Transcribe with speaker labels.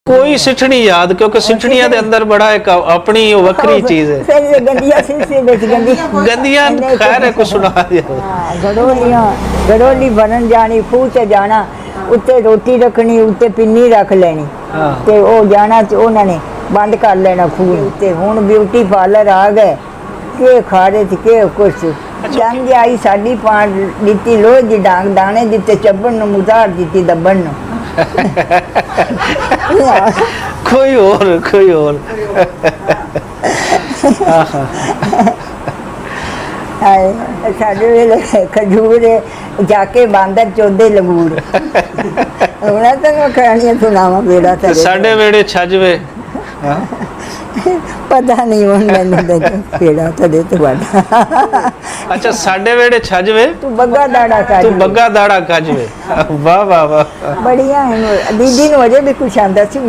Speaker 1: कोई सिठनी याद, क्योंकि सिठनिया दे अंदर बड़ा एक अपनी वक्री चीज है।
Speaker 2: फिर गंदियां सिलसिले विच
Speaker 1: गंदियां खैर है, कुछ सुना दिया।
Speaker 2: गड़ोली बनन जानी, खूह ते जाना, उत्ते रोटी रखनी, उत्ते पिन्नी रख लेनी ते ओ जाना ते उन्होंने बंद कर लेना खूह ते। हुण ब्यूटी पार्लर आ गए, के खारे थे के कुछ जंग आई साडी पाण दित्ती, लोहे दी डांग दाने दिते चब्बन नूं, मुतार दित्ती दब्बन नूं।
Speaker 1: कोई और
Speaker 2: साडे वेले खजूर जाके बांदर चोदे लगूर। हुण तैनूं कहानियां सुणावां बेड़ा ते
Speaker 1: साडे वेड़े छजवे।
Speaker 2: पता नहीं हुण मैनूं ते बेड़ा ते तुहाडा।
Speaker 1: अच्छा, साडे वेड़े छजवे
Speaker 2: तू बग्गा दाड़ा कर,
Speaker 1: तू बग्गा दाड़ा कजवे। वाह वाह वाह।
Speaker 2: बड़िया है। दीदी नूं अजे भी कुछ आंदा सी।